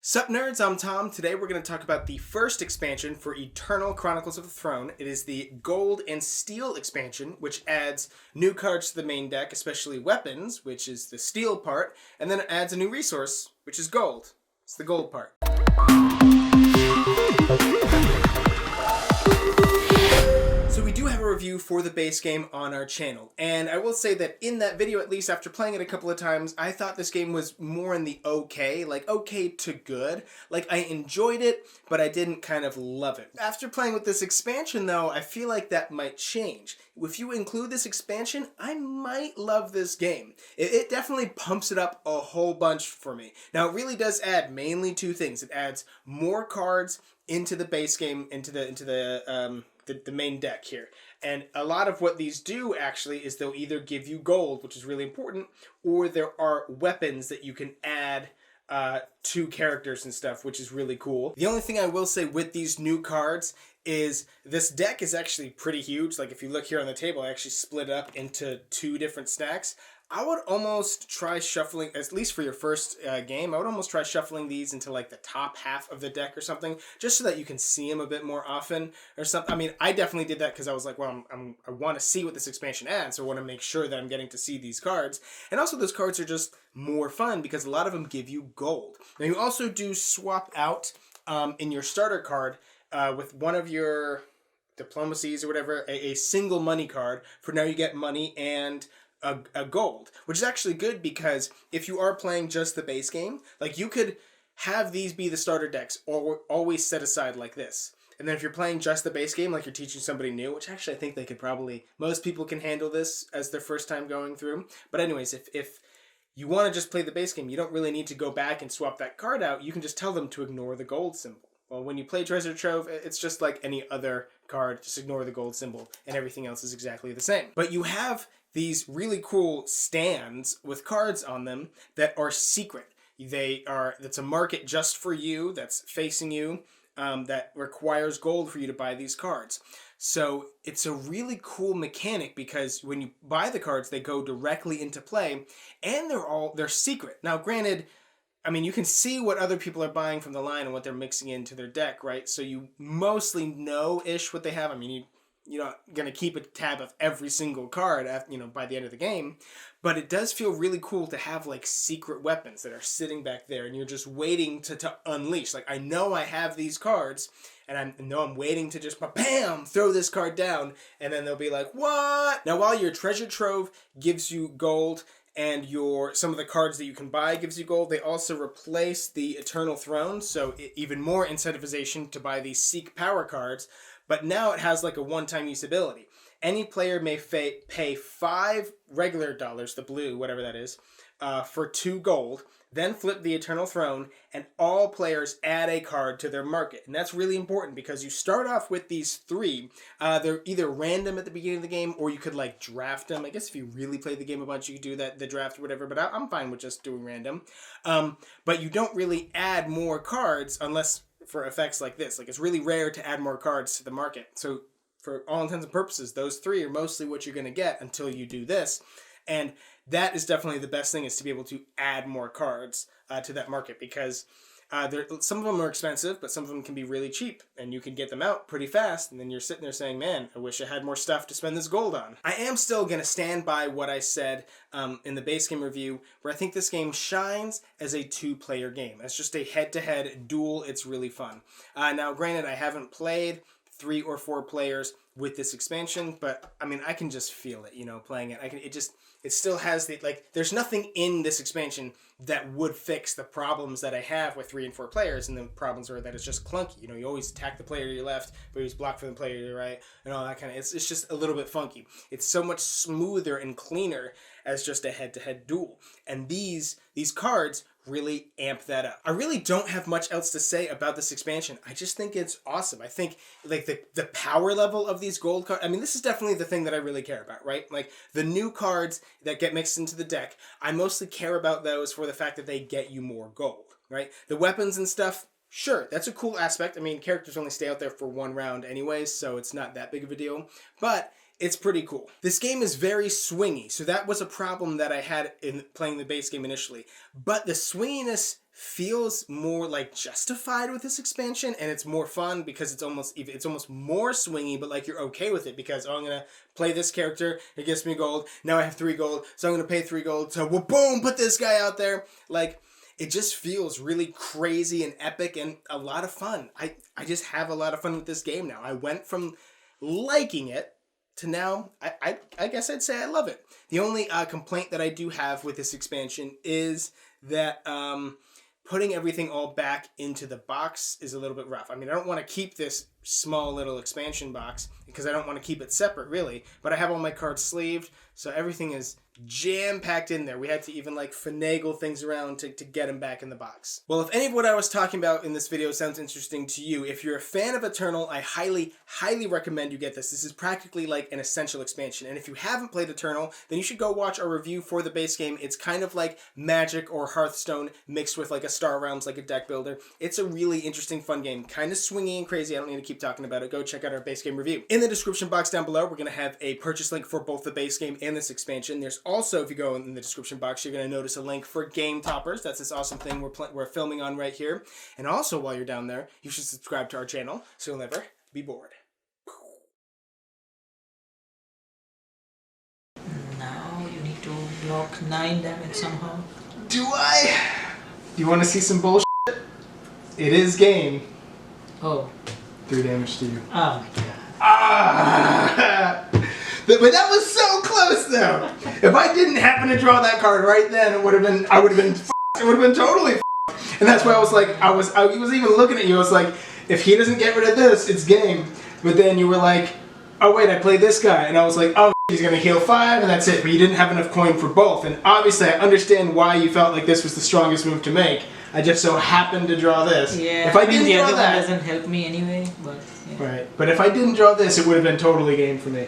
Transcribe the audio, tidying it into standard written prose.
Sup nerds, I'm Tom. Today we're going to talk about the first expansion for Eternal Chronicles of the Throne. It is the Gold and Steel expansion, which adds new cards to the main deck, especially weapons, which is the steel part, and then it adds a new resource, which is gold. It's the gold part. So we do have a review for the base game on our channel, and I will say that in that video, at least after playing it a couple of times, I thought this game was more in the okay, like okay to good. Like I enjoyed it, but I didn't kind of love it. After playing with this expansion though, I feel like that might change. If you include this expansion, I might love this game. It definitely pumps it up a whole bunch for me. Now it really does add mainly two things. It adds more cards into the base game, into the main deck here. And a lot of what these do actually is they'll either give you gold, which is really important, or there are weapons that you can add to characters and stuff, which is really cool. The only thing I will say with these new cards is this deck is actually pretty huge. Like if you look here on the table, I actually split it up into two different stacks. I would almost try shuffling, at least for your first game, I would almost try shuffling these into like the top half of the deck or something, just so that you can see them a bit more often or something. I mean, I definitely did that because I was like, well, I want to see what this expansion adds, so I want to make sure that I'm getting to see these cards. And also those cards are just more fun because a lot of them give you gold. Now you also do swap out in your starter card with one of your diplomacies or whatever, a single money card. For now you get money and a gold, which is actually good because if you are playing just the base game, like you could have these be the starter decks or always set aside like this. And then if you're playing just the base game, like you're teaching somebody new, which actually I think they could probably, most people can handle this as their first time going through. But anyways, if you want to just play the base game, you don't really need to go back and swap that card out. You can just tell them to ignore the gold symbol. Well, when you play Treasure Trove, it's just like any other card. Just ignore the gold symbol, and everything else is exactly the same. But you have these really cool stands with cards on them that are secret. That's a market just for you, that's facing you, that requires gold for you to buy these cards. So it's a really cool mechanic because when you buy the cards, they go directly into play, and they're secret. Now, granted, I mean, you can see what other people are buying from the line and what they're mixing into their deck, right? So you mostly know-ish what they have. I mean, you're not going to keep a tab of every single card after, by the end of the game. But it does feel really cool to have, like, secret weapons that are sitting back there, and you're just waiting to unleash. Like, I know I have these cards, and I know I'm waiting to just, bam, throw this card down, and then they'll be like, what? Now, while your treasure trove gives you gold, and some of the cards that you can buy gives you gold, they also replace the Eternal Throne, so even more incentivization to buy these Seek Power cards, but now it has like a one-time use ability. Any player may pay 5 regular dollars, the blue, whatever that is, for 2 gold, then flip the Eternal Throne, and all players add a card to their market. And that's really important because you start off with these 3. They're either random at the beginning of the game, or you could like draft them. I guess if you really play the game a bunch, you could do that, the draft or whatever, but I'm fine with just doing random. But you don't really add more cards unless for effects like this. Like it's really rare to add more cards to the market. So for all intents and purposes, those 3 are mostly what you're going to get until you do this. And that is definitely the best thing, is to be able to add more cards to that market, because some of them are expensive, but some of them can be really cheap, and you can get them out pretty fast, and then you're sitting there saying, man, I wish I had more stuff to spend this gold on. I am still going to stand by what I said in the base game review, where I think this game shines as a 2-player game. As just a head-to-head duel, it's really fun. Now, granted, I haven't played 3 or 4 players with this expansion, but I mean, I can just feel it, playing it. It still has there's nothing in this expansion that would fix the problems that I have with 3 and 4 players, and the problems are that it's just clunky. You always attack the player to your left, but he's blocked from the player to your right, and all that kind of, it's just a little bit funky. It's so much smoother and cleaner as just a head-to-head duel. And these cards really amp that up. I really don't have much else to say about this expansion. I just think it's awesome. I think like the power level of these gold cards, I mean, this is definitely the thing that I really care about, right? Like the new cards that get mixed into the deck, I mostly care about those for the fact that they get you more gold, right? The weapons and stuff, sure, that's a cool aspect. I mean, characters only stay out there for 1 round anyways, so it's not that big of a deal. But it's pretty cool. This game is very swingy, so that was a problem that I had in playing the base game initially. But the swinginess feels more like justified with this expansion, and it's more fun because it's almost more swingy, but like you're okay with it because I'm gonna play this character, it gives me gold, now I have 3 gold, so I'm gonna pay 3 gold, so well, boom, put this guy out there. Like, it just feels really crazy and epic and a lot of fun. I just have a lot of fun with this game now. I went from liking it to now, I guess I'd say I love it. The only complaint that I do have with this expansion is that putting everything all back into the box is a little bit rough. I mean, I don't want to keep this small little expansion box because I don't want to keep it separate, really. But I have all my cards sleeved, so everything is jam-packed in there. We had to even like finagle things around to get them back in the box. Well, if any of what I was talking about in this video sounds interesting to you, if you're a fan of Eternal, I highly, highly recommend you get this. This is practically like an essential expansion. And if you haven't played Eternal, then you should go watch our review for the base game. It's kind of like Magic or Hearthstone mixed with like a Star Realms, like a deck builder. It's a really interesting, fun game. Kind of swingy and crazy. I don't need to keep talking about it. Go check out our base game review. In the description box down below, we're going to have a purchase link for both the base game and this expansion. There's also, if you go in the description box, you're going to notice a link for Game Toppers. That's this awesome thing we're filming on right here. And also, while you're down there, you should subscribe to our channel so you'll never be bored. Now you need to block 9 damage somehow. Do I? Do you want to see some bullshit? It is game. Oh. 3 damage to you. Oh my god. Ah! But that was so close, though. If I didn't happen to draw that card right then, it would have been totally f***ed. And that's why I was like, I was even looking at you. I was like, if he doesn't get rid of this, it's game. But then you were like, oh wait, I played this guy, and I was like, oh, he's gonna heal 5, and that's it. But you didn't have enough coin for both. And obviously, I understand why you felt like this was the strongest move to make. I just so happened to draw this. Yeah, if I didn't the draw other that, one doesn't help me anyway. But yeah. Right. But if I didn't draw this, it would have been totally game for me.